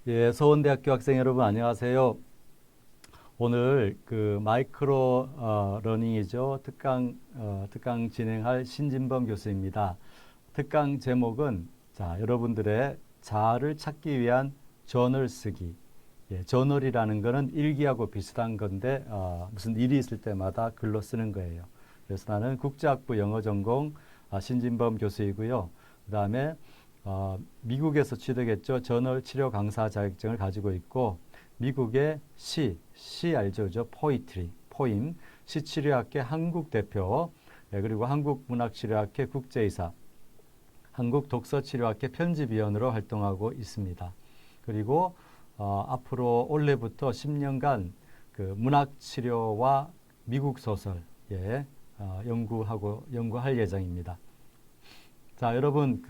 예, 서원대학교 학생 여러분 안녕하세요. 오늘 그 마이크로 러닝이죠. 특강 진행할 신진범 교수입니다. 특강 제목은 여러분들의 자아를 찾기 위한 저널 쓰기. 예, 저널이라는 거는 일기하고 비슷한 건데 무슨 일이 있을 때마다 글로 쓰는 거예요. 그래서 나는 국제학부 영어 전공 신진범 교수이고요. 그다음에 미국에서 취득했죠. 저널 치료 강사 자격증을 가지고 있고 미국의 시 알죠? 포이트리, 포임, 시치료학회 한국 대표, 그리고 한국문학치료학회 국제이사, 한국독서치료학회 편집위원으로 활동하고 있습니다. 그리고 앞으로 올해부터 10년간 그 문학치료와 미국 소설 연구할 예정입니다. 자, 여러분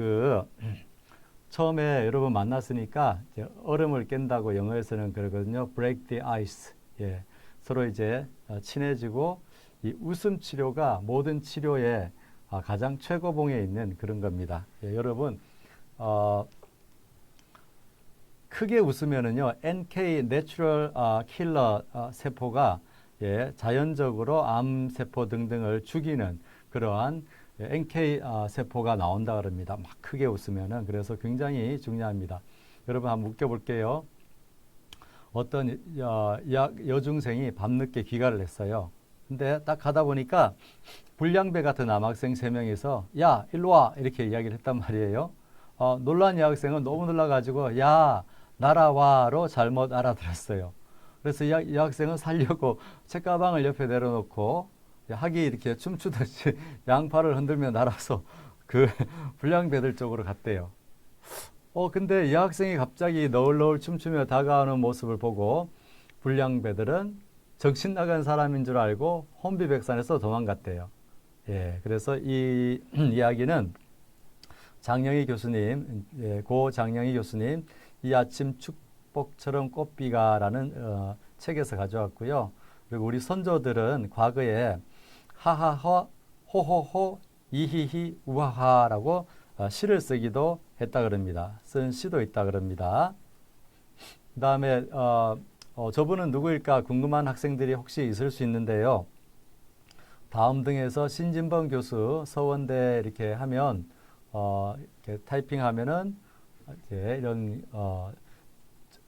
처음에 여러분 만났으니까 이제 얼음을 깬다고 영어에서는 그러거든요. break the ice. 예. 서로 이제 친해지고 이 웃음 치료가 모든 치료의 가장 최고봉에 있는 그런 겁니다. 예, 여러분 크게 웃으면은요, NK Natural Killer 세포가 자연적으로 암 세포 등등을 죽이는 그러한 NK 세포가 나온다 그럽니다. 막 크게 웃으면은. 그래서 굉장히 중요합니다. 여러분 한번 웃겨볼게요. 어떤 여중생이 밤늦게 귀가를 했어요. 근데 딱 가다 보니까 불량배 같은 남학생 3명이서 야 일로 와 이렇게 이야기를 했단 말이에요. 놀란 여학생은 너무 놀라가지고 야 날아와로 잘못 알아들었어요. 그래서 이 학생은 살려고 책가방을 옆에 내려놓고 학이 이렇게 춤추듯이 양팔을 흔들며 날아서 그 불량배들 쪽으로 갔대요. 근데 이 학생이 갑자기 너울너울 춤추며 다가오는 모습을 보고 불량배들은 정신 나간 사람인 줄 알고 혼비백산에서 도망갔대요. 예, 그래서 이 이야기는 장영희 교수님, 고 장영희 교수님, 이 아침 축복처럼 꽃비가라는 책에서 가져왔고요. 그리고 우리 선조들은 과거에 하하허, 호호호, 이히히, 우하하라고 시를 쓰기도 했다 그럽니다. 쓴 시도 있다 그럽니다. 그 다음에 저분은 누구일까 궁금한 학생들이 혹시 있을 수 있는데요. 다음 등에서 신진범 교수 서원대 이렇게 하면 이렇게 타이핑하면은 이런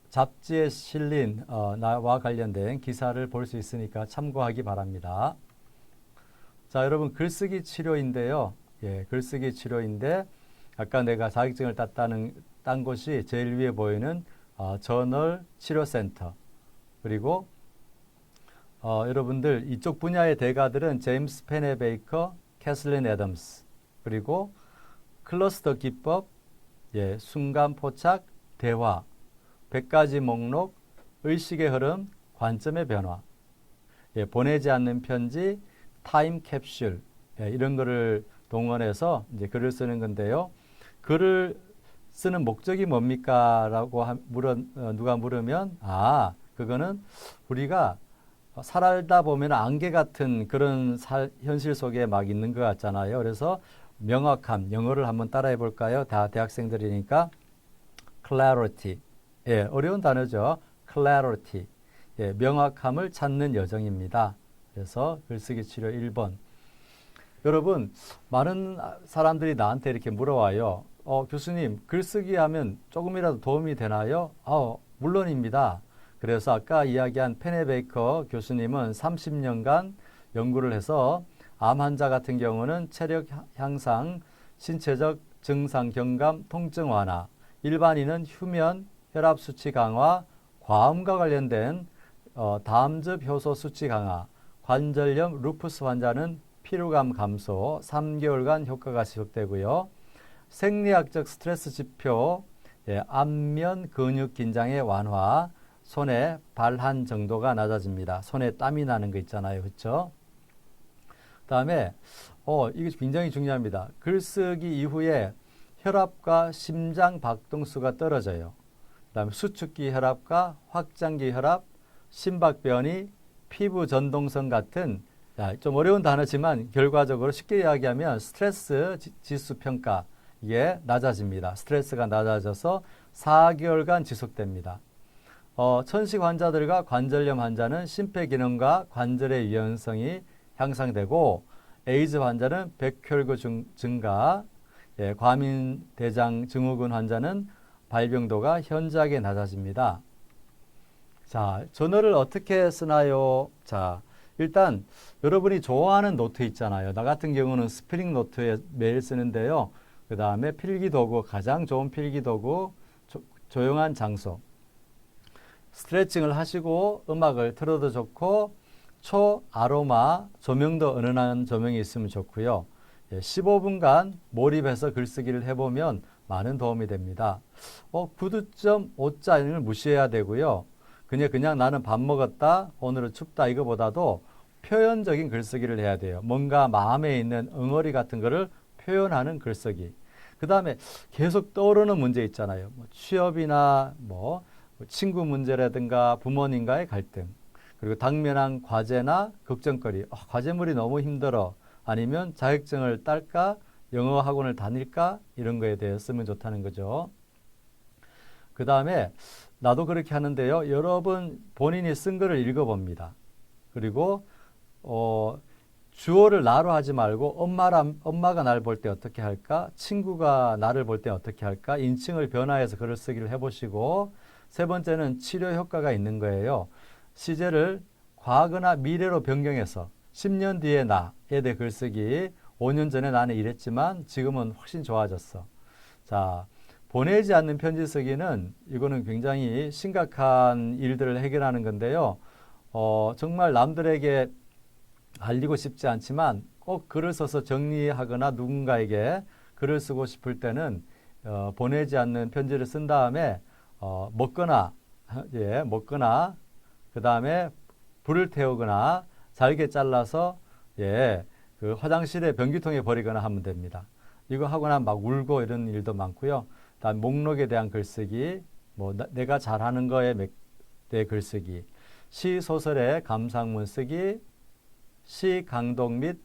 잡지에 실린 나와 관련된 기사를 볼 수 있으니까 참고하기 바랍니다. 자, 여러분 글쓰기 치료인데요. 예, 글쓰기 치료인데 아까 내가 자격증을 딴 곳이 제일 위에 보이는 저널 치료센터. 그리고 여러분들 이쪽 분야의 대가들은 제임스 페네베이커, 캐슬린 애덤스, 그리고 클러스터 기법, 순간 포착, 대화, 100가지 목록, 의식의 흐름, 관점의 변화, 보내지 않는 편지, 타임 캡슐, 이런 거를 동원해서 이제 글을 쓰는 건데요. 글을 쓰는 목적이 뭡니까? 라고 누가 물으면, 그거는 우리가 살다 보면 안개 같은 그런 현실 속에 막 있는 것 같잖아요. 그래서 명확함, 영어를 한번 따라해 볼까요? 다 대학생들이니까. clarity. 어려운 단어죠. clarity. 명확함을 찾는 여정입니다. 그래서 글쓰기 치료 1번. 여러분, 많은 사람들이 나한테 이렇게 물어와요. 교수님, 글쓰기 하면 조금이라도 도움이 되나요? 물론입니다. 그래서 아까 이야기한 페네베이커 교수님은 30년간 연구를 해서 암 환자 같은 경우는 체력 향상, 신체적 증상 경감, 통증 완화, 일반인은 휴면, 혈압 수치 강화, 과음과 관련된 담즙 효소 수치 강화, 관절염, 루푸스 환자는 피로감 감소, 3개월간 효과가 지속되고요. 생리학적 스트레스 지표, 안면 근육 긴장의 완화, 손에 발한 정도가 낮아집니다. 손에 땀이 나는 거 있잖아요. 그렇죠? 그다음에 이게 굉장히 중요합니다. 글쓰기 이후에 혈압과 심장 박동수가 떨어져요. 그다음에 수축기 혈압과 확장기 혈압, 심박변이, 피부 전동성 같은 좀 어려운 단어지만 결과적으로 쉽게 이야기하면 스트레스 지수 평가, 이게 낮아집니다. 스트레스가 낮아져서 4개월간 지속됩니다. 천식 환자들과 관절염 환자는 심폐기능과 관절의 유연성이 향상되고 에이즈 환자는 백혈구 증가, 과민대장 증후군 환자는 발병도가 현저하게 낮아집니다. 자, 저널을 어떻게 쓰나요? 자, 일단 여러분이 좋아하는 노트 있잖아요. 나 같은 경우는 스프링 노트에 매일 쓰는데요. 그 다음에 필기도구, 가장 좋은 필기도구, 조용한 장소. 스트레칭을 하시고 음악을 틀어도 좋고 초아로마 조명도 은은한 조명이 있으면 좋고요. 15분간 몰입해서 글쓰기를 해보면 많은 도움이 됩니다. 9.5자를 무시해야 되고요. 그냥 나는 밥 먹었다, 오늘은 춥다 이거보다도 표현적인 글쓰기를 해야 돼요. 뭔가 마음에 있는 응어리 같은 거를 표현하는 글쓰기. 그 다음에 계속 떠오르는 문제 있잖아요. 취업이나 친구 문제라든가 부모님과의 갈등, 그리고 당면한 과제나 걱정거리, 과제물이 너무 힘들어, 아니면 자격증을 딸까, 영어 학원을 다닐까, 이런 거에 대해 쓰면 좋다는 거죠. 그 다음에 나도 그렇게 하는데요. 여러분 본인이 쓴 거를 읽어봅니다. 그리고 주어를 나로 하지 말고 엄마가 나를 볼 때 어떻게 할까, 친구가 나를 볼 때 어떻게 할까, 인칭을 변화해서 글을 쓰기를 해보시고, 세 번째는 치료 효과가 있는 거예요. 시제를 과거나 미래로 변경해서 10년 뒤의 나에 대해 글쓰기. 5년 전에 나는 이랬지만 지금은 훨씬 좋아졌어. 자, 보내지 않는 편지 쓰기는 이거는 굉장히 심각한 일들을 해결하는 건데요. 정말 남들에게 알리고 싶지 않지만 꼭 글을 써서 정리하거나 누군가에게 글을 쓰고 싶을 때는 보내지 않는 편지를 쓴 다음에 먹거나 그 다음에 불을 태우거나 잘게 잘라서 그 화장실에 변기통에 버리거나 하면 됩니다. 이거 하고 나면 막 울고 이런 일도 많고요. 다음 목록에 대한 글쓰기, 내가 잘하는 거에 대해 글쓰기, 시 소설의 감상문 쓰기, 시 강독 및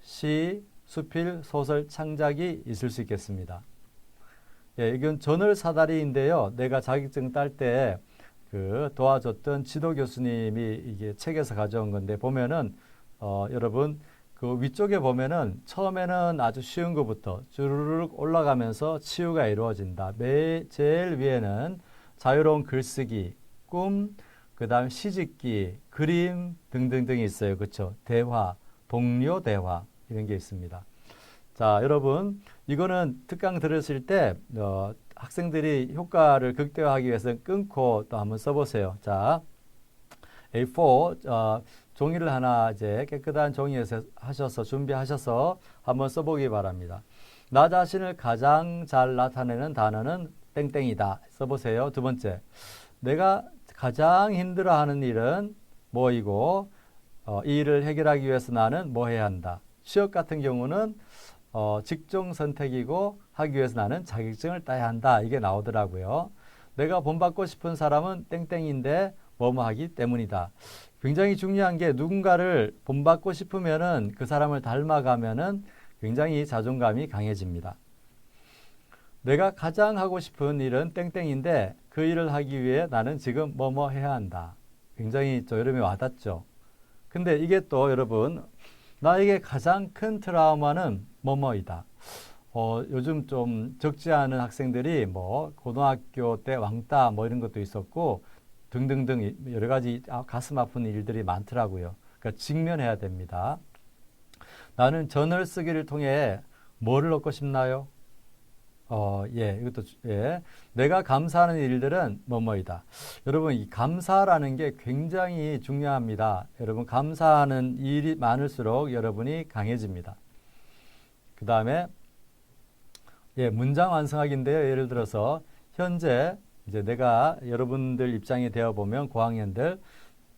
시 수필 소설 창작이 있을 수 있겠습니다. 이건 저널 사다리인데요. 내가 자격증 딸 때 그 도와줬던 지도 교수님이 이게 책에서 가져온 건데, 보면은 여러분 그 위쪽에 보면은 처음에는 아주 쉬운 것부터 주르륵 올라가면서 치유가 이루어진다. 제일 위에는 자유로운 글쓰기, 꿈, 그 다음 시짓기, 그림 등등등이 있어요. 그렇죠? 대화, 동료 대화 이런 게 있습니다. 자, 여러분 이거는 특강 들으실 때 학생들이 효과를 극대화하기 위해서 끊고 또 한번 써보세요. 자, A4 종이를 하나 이제 깨끗한 종이에서 하셔서 준비하셔서 한번 써보기 바랍니다. 나 자신을 가장 잘 나타내는 단어는 땡땡이다. 써보세요. 두 번째, 내가 가장 힘들어하는 일은 뭐이고 이 일을 해결하기 위해서 나는 뭐 해야 한다. 취업 같은 경우는 직종 선택이고 하기 위해서 나는 자격증을 따야 한다. 이게 나오더라고요. 내가 본받고 싶은 사람은 땡땡인데 뭐뭐 하기 때문이다. 굉장히 중요한 게 누군가를 본받고 싶으면은 그 사람을 닮아가면은 굉장히 자존감이 강해집니다. 내가 가장 하고 싶은 일은 땡땡인데 그 일을 하기 위해 나는 지금 뭐뭐 해야 한다. 굉장히 저 여름에 와닿죠. 근데 이게 또 여러분 나에게 가장 큰 트라우마는 뭐뭐이다. 요즘 좀 적지 않은 학생들이 고등학교 때 왕따 이런 것도 있었고 등등등 여러 가지 가슴 아픈 일들이 많더라고요. 그러니까 직면해야 됩니다. 나는 저널 쓰기를 통해 뭐를 얻고 싶나요? 이것도, 내가 감사하는 일들은 뭐뭐이다. 여러분, 이 감사라는 게 굉장히 중요합니다. 여러분, 감사하는 일이 많을수록 여러분이 강해집니다. 그 다음에, 문장 완성하기인데요. 예를 들어서, 현재, 이제 내가 여러분들 입장이 되어보면 고학년들,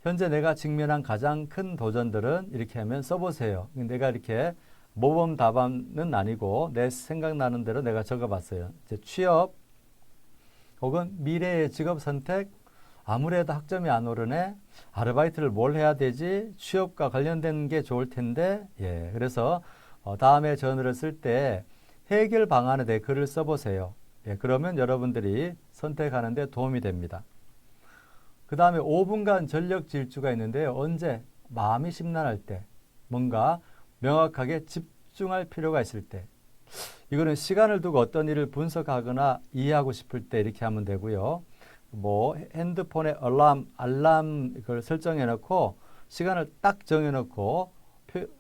현재 내가 직면한 가장 큰 도전들은 이렇게 하면 써보세요. 내가 이렇게 모범 답안은 아니고 내 생각나는 대로 내가 적어봤어요. 이제 취업 혹은 미래의 직업 선택, 아무래도 학점이 안 오르네. 아르바이트를 뭘 해야 되지? 취업과 관련된 게 좋을 텐데. 그래서 다음에 저널을 쓸 때 해결 방안에 대해 글을 써보세요. 예, 그러면 여러분들이 선택하는 데 도움이 됩니다. 그 다음에 5분간 전력 질주가 있는데요. 언제? 마음이 심란할 때, 뭔가 명확하게 집중할 필요가 있을 때, 이거는 시간을 두고 어떤 일을 분석하거나 이해하고 싶을 때 이렇게 하면 되고요. 뭐 핸드폰에 알람 그걸 설정해 놓고 시간을 딱 정해 놓고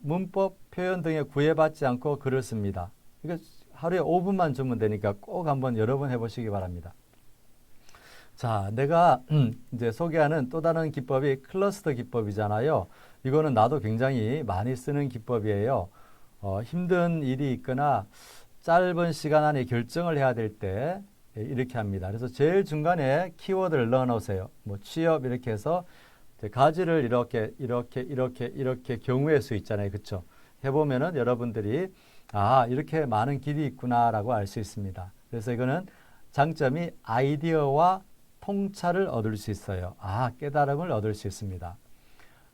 문법, 표현 등에 구애받지 않고 글을 씁니다. 이거 하루에 5분만 주면 되니까 꼭 한번 여러 번 해보시기 바랍니다. 자, 내가 이제 소개하는 또 다른 기법이 클러스터 기법이잖아요. 이거는 나도 굉장히 많이 쓰는 기법이에요. 힘든 일이 있거나 짧은 시간 안에 결정을 해야 될 때 이렇게 합니다. 그래서 제일 중간에 키워드를 넣어 놓으세요. 뭐 취업 이렇게 해서 가지를 이렇게 경우의 수 있잖아요. 그렇죠? 해보면은 여러분들이 이렇게 많은 길이 있구나라고 알 수 있습니다. 그래서 이거는 장점이 아이디어와 통찰을 얻을 수 있어요. 깨달음을 얻을 수 있습니다.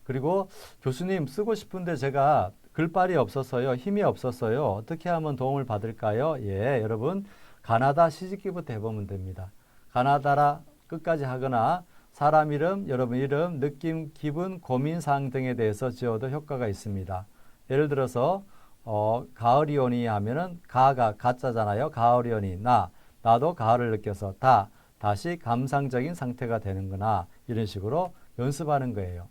그리고 교수님 쓰고 싶은데 제가 글빨이 없어서요. 힘이 없어서요. 어떻게 하면 도움을 받을까요? 예, 여러분 가나다 시집기부터 해보면 됩니다. 가나다라 끝까지 하거나 사람 이름, 여러분 이름, 느낌, 기분, 고민사항 등에 대해서 지어도 효과가 있습니다. 예를 들어서 가을이 오니 하면은 가가 가짜잖아요. 가을이 오니 나도 가을을 느껴서 다시 감상적인 상태가 되는구나. 이런 식으로 연습하는 거예요.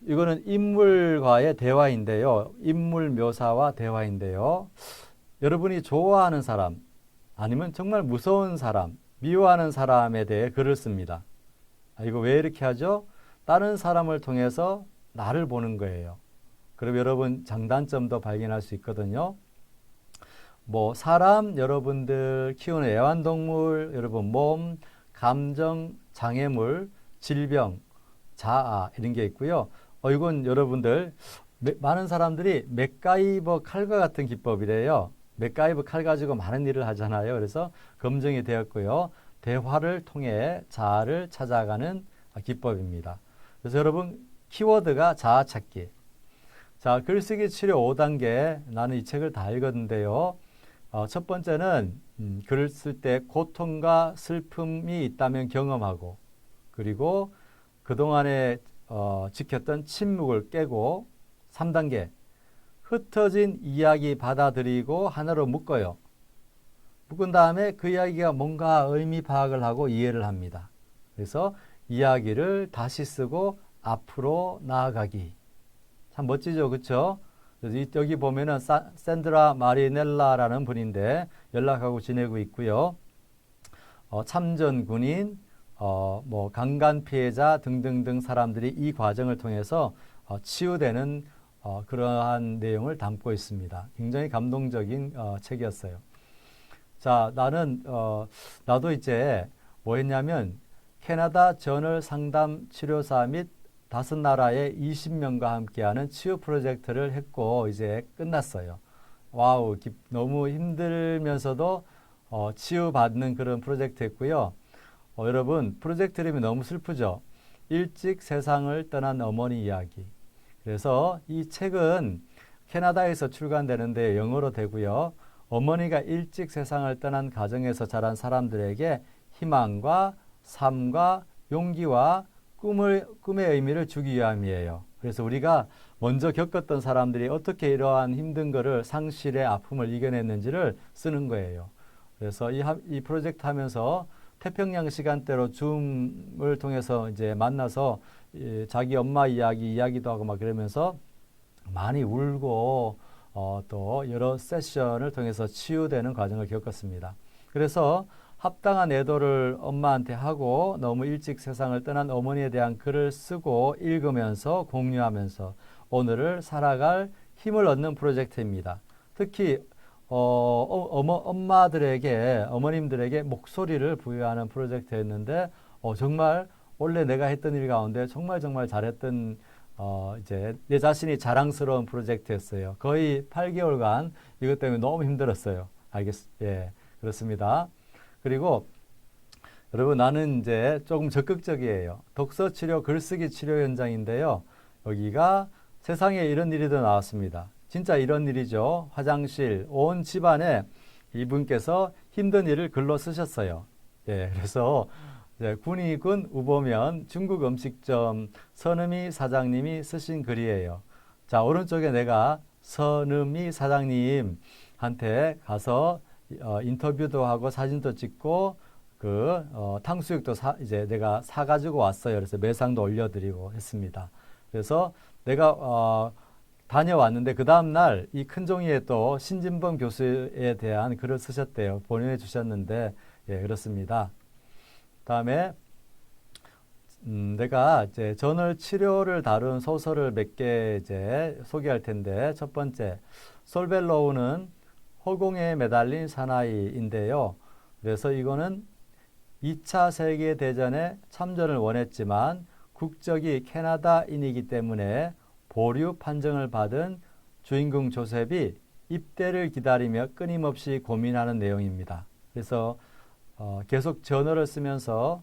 이거는 인물과의 대화인데요. 인물 묘사와 대화인데요. 여러분이 좋아하는 사람 아니면 정말 무서운 사람, 미워하는 사람에 대해 글을 씁니다. 이거 왜 이렇게 하죠? 다른 사람을 통해서 나를 보는 거예요. 그럼 여러분 장단점도 발견할 수 있거든요. 뭐 사람, 여러분들 키우는 애완동물, 여러분 몸, 감정, 장애물, 질병, 자아 이런 게 있고요. 이건 여러분들 많은 사람들이 맥가이버 칼과 같은 기법이래요. 맥가이버 칼 가지고 많은 일을 하잖아요. 그래서 검증이 되었고요. 대화를 통해 자아를 찾아가는 기법입니다. 그래서 여러분 키워드가 자아 찾기. 자, 글쓰기 치료 5단계. 나는 이 책을 다 읽었는데요. 첫 번째는 글을 쓸 때 고통과 슬픔이 있다면 경험하고, 그리고 그동안에 지켰던 침묵을 깨고, 3단계 흩어진 이야기 받아들이고 하나로 묶어요. 묶은 다음에 그 이야기가 뭔가 의미 파악을 하고 이해를 합니다. 그래서 이야기를 다시 쓰고 앞으로 나아가기. 참 멋지죠, 그렇죠? 여기 보면은 샌드라 마리넬라라는 분인데 연락하고 지내고 있고요. 참전 군인, 뭐 강간 피해자 등등등 사람들이 이 과정을 통해서 치유되는 그러한 내용을 담고 있습니다. 굉장히 감동적인 책이었어요. 자, 나도 이제 뭐 했냐면 캐나다 저널 상담 치료사 및 5나라의 20명과 함께하는 치유 프로젝트를 했고 이제 끝났어요. 와우, 너무 힘들면서도 치유받는 그런 프로젝트였고요. 여러분 프로젝트 이름이 너무 슬프죠. 일찍 세상을 떠난 어머니 이야기. 그래서 이 책은 캐나다에서 출간되는데 영어로 되고요. 어머니가 일찍 세상을 떠난 가정에서 자란 사람들에게 희망과 삶과 용기와 꿈의 의미를 주기 위함이에요. 그래서 우리가 먼저 겪었던 사람들이 어떻게 이러한 힘든 거를 상실의 아픔을 이겨냈는지를 쓰는 거예요. 그래서 이 프로젝트 하면서 태평양 시간대로 줌을 통해서 이제 만나서 자기 엄마 이야기도 하고 막 그러면서 많이 울고 또 여러 세션을 통해서 치유되는 과정을 겪었습니다. 그래서 합당한 애도를 엄마한테 하고 너무 일찍 세상을 떠난 어머니에 대한 글을 쓰고 읽으면서 공유하면서 오늘을 살아갈 힘을 얻는 프로젝트입니다. 특히 어머님들에게 목소리를 부여하는 프로젝트였는데 정말 원래 내가 했던 일 가운데 정말 잘했던 이제 내 자신이 자랑스러운 프로젝트였어요. 거의 8개월간 이것 때문에 너무 힘들었어요. 예, 그렇습니다. 그리고 여러분 나는 이제 조금 적극적이에요. 독서 치료, 글쓰기 치료 현장인데요. 여기가 세상에 이런 일이 더 나왔습니다. 진짜 이런 일이죠. 화장실, 온 집안에 이분께서 힘든 일을 글로 쓰셨어요. 예, 그래서 이제 군의군 우보면 중국 음식점 선음이 사장님이 쓰신 글이에요. 자, 오른쪽에 내가 선음이 사장님한테 가서 인터뷰도 하고 사진도 찍고 탕수육도 이제 내가 사가지고 왔어요. 그래서 매상도 올려드리고 했습니다. 그래서 내가 다녀왔는데 그 다음날 이 큰 종이에 또 신진범 교수에 대한 글을 쓰셨대요. 보내주셨는데 예, 그렇습니다. 다음에 내가 이제 전월 치료를 다룬 소설을 몇 개 이제 소개할 텐데 첫 번째 솔벨로우는 허공에 매달린 사나이인데요. 그래서 이거는 2차 세계대전에 참전을 원했지만 국적이 캐나다인이기 때문에 보류 판정을 받은 주인공 조셉이 입대를 기다리며 끊임없이 고민하는 내용입니다. 그래서 계속 전어를 쓰면서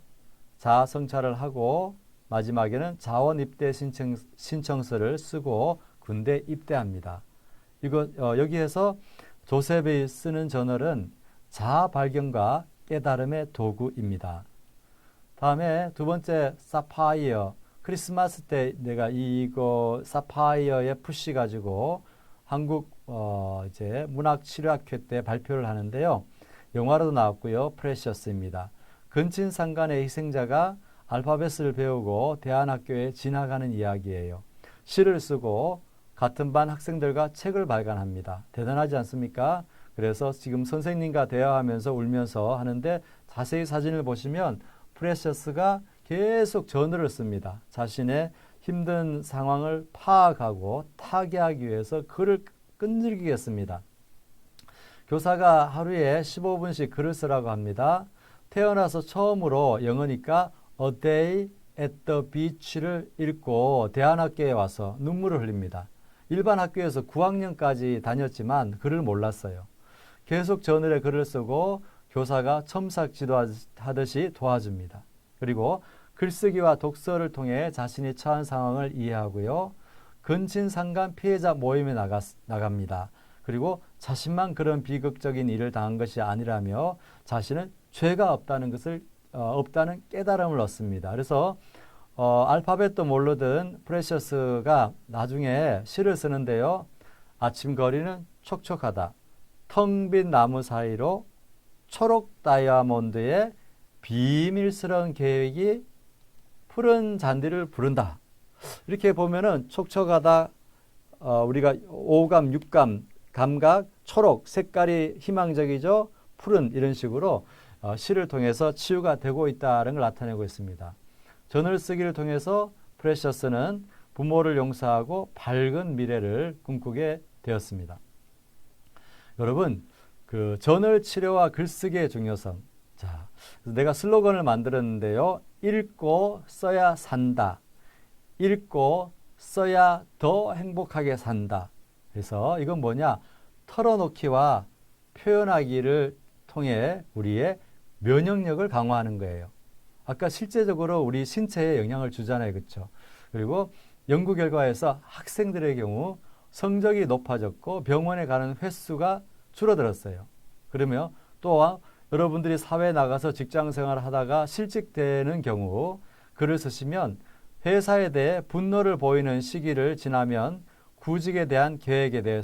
자아 성찰을 하고 마지막에는 자원 입대 신청서를 쓰고 군대 입대합니다. 여기에서 조셉이 쓰는 저널은 자아 발견과 깨달음의 도구입니다. 다음에 두 번째 사파이어. 크리스마스 때 내가 이거 사파이어에 푸시 가지고 한국 이제 문학치료학회 때 발표를 하는데요. 영화로도 나왔고요. 프레셔스입니다. 근친상간의 희생자가 알파벳을 배우고 대안학교에 진학하는 이야기예요. 시를 쓰고 같은 반 학생들과 책을 발간합니다. 대단하지 않습니까? 그래서 지금 선생님과 대화하면서 울면서 하는데 자세히 사진을 보시면 프레셔스가 계속 전어를 씁니다. 자신의 힘든 상황을 파악하고 타개하기 위해서 글을 끈질기게 씁니다. 교사가 하루에 15분씩 글을 쓰라고 합니다. 태어나서 처음으로 영어니까 A Day at the Beach를 읽고 대안학교에 와서 눈물을 흘립니다. 일반 학교에서 9학년까지 다녔지만 글을 몰랐어요. 계속 저널에 글을 쓰고 교사가 첨삭 지도하듯이 도와줍니다. 그리고 글쓰기와 독서를 통해 자신이 처한 상황을 이해하고요. 근친상간 피해자 모임에 나갑니다. 그리고 자신만 그런 비극적인 일을 당한 것이 아니라며 자신은 죄가 없다는 깨달음을 얻습니다. 그래서 알파벳도 모르던 프레셔스가 나중에 시를 쓰는데요. 아침 거리는 촉촉하다. 텅 빈 나무 사이로 초록 다이아몬드의 비밀스러운 계획이 푸른 잔디를 부른다. 이렇게 보면은 촉촉하다, 우리가 오감, 육감, 감각, 초록, 색깔이 희망적이죠. 푸른 이런 식으로 시를 통해서 치유가 되고 있다는 걸 나타내고 있습니다. 전을 쓰기를 통해서 프레셔스는 부모를 용서하고 밝은 미래를 꿈꾸게 되었습니다. 여러분, 그 전을 치료와 글쓰기의 중요성. 자, 내가 슬로건을 만들었는데요. 읽고 써야 산다. 읽고 써야 더 행복하게 산다. 그래서 이건 뭐냐? 털어놓기와 표현하기를 통해 우리의 면역력을 강화하는 거예요. 아까 실제적으로 우리 신체에 영향을 주잖아요. 그렇죠? 그리고 연구 결과에서 학생들의 경우 성적이 높아졌고 병원에 가는 횟수가 줄어들었어요. 그러면 또한 여러분들이 사회에 나가서 직장 생활을 하다가 실직되는 경우 글을 쓰시면 회사에 대해 분노를 보이는 시기를 지나면 구직에 대한 계획에 대해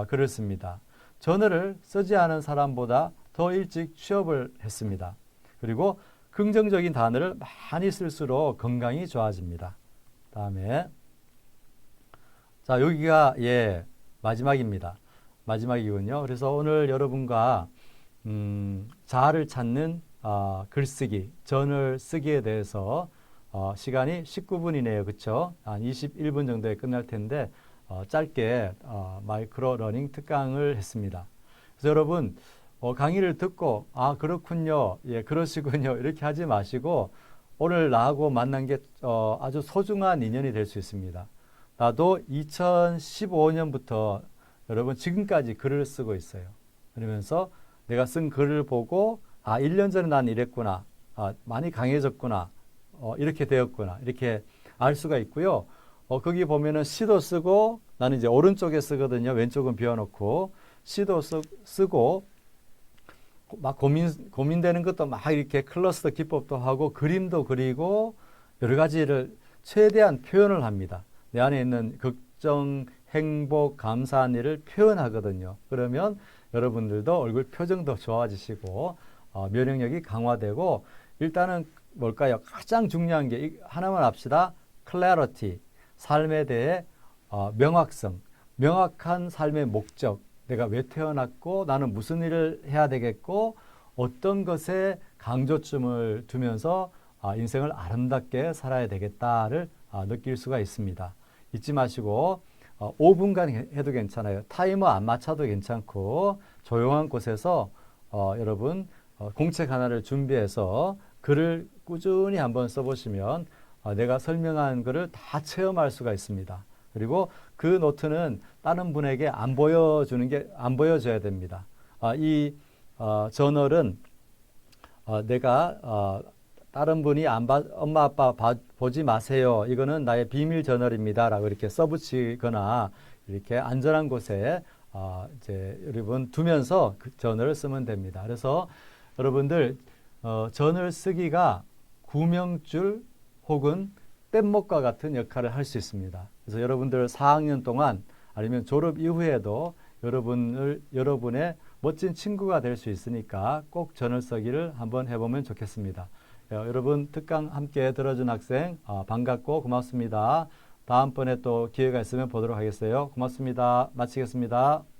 글을 씁니다. 전어를 쓰지 않은 사람보다 더 일찍 취업을 했습니다. 그리고 긍정적인 단어를 많이 쓸수록 건강이 좋아집니다. 다음에 자, 여기가 마지막입니다. 마지막이군요. 그래서 오늘 여러분과 자아를 찾는 글쓰기, 전을 쓰기에 대해서 시간이 19분이네요. 그렇죠? 한 21분 정도에 끝날 텐데 짧게 마이크로 러닝 특강을 했습니다. 그래서 여러분 강의를 듣고 그렇군요. 예, 그러시군요. 이렇게 하지 마시고 오늘 나하고 만난 게 아주 소중한 인연이 될 수 있습니다. 나도 2015년부터 여러분 지금까지 글을 쓰고 있어요. 그러면서 내가 쓴 글을 보고 1년 전에 난 이랬구나. 많이 강해졌구나. 이렇게 되었구나. 이렇게 알 수가 있고요. 거기 보면은 C도 쓰고 나는 이제 오른쪽에 쓰거든요. 왼쪽은 비워놓고 C도 쓰고 막 고민되는 것도 막 이렇게 클러스터 기법도 하고 그림도 그리고 여러 가지를 최대한 표현을 합니다. 내 안에 있는 걱정, 행복, 감사한 일을 표현하거든요. 그러면 여러분들도 얼굴 표정도 좋아지시고 면역력이 강화되고 일단은 뭘까요? 가장 중요한 게 하나만 합시다. clarity, 삶에 대해 명확성, 명확한 삶의 목적, 내가 왜 태어났고 나는 무슨 일을 해야 되겠고 어떤 것에 강조점을 두면서 인생을 아름답게 살아야 되겠다를 느낄 수가 있습니다. 잊지 마시고 5분간 해도 괜찮아요. 타이머 안 맞춰도 괜찮고 조용한 곳에서 여러분 공책 하나를 준비해서 글을 꾸준히 한번 써보시면 내가 설명한 글을 다 체험할 수가 있습니다. 그리고 그 노트는 다른 분에게 안 보여줘야 됩니다. 이 저널은 내가 다른 분이 엄마 아빠 보지 마세요. 이거는 나의 비밀 저널입니다. 라고 이렇게 써붙이거나 이렇게 안전한 곳에 이제 여러분 두면서 그 저널을 쓰면 됩니다. 그래서 여러분들 저널 쓰기가 구명줄 혹은 뗏목과 같은 역할을 할 수 있습니다. 그래서 여러분들 4학년 동안 아니면 졸업 이후에도 여러분의 멋진 친구가 될 수 있으니까 꼭 저널 쓰기를 한번 해보면 좋겠습니다. 여러분 특강 함께 들어준 학생 반갑고 고맙습니다. 다음번에 또 기회가 있으면 보도록 하겠어요. 고맙습니다. 마치겠습니다.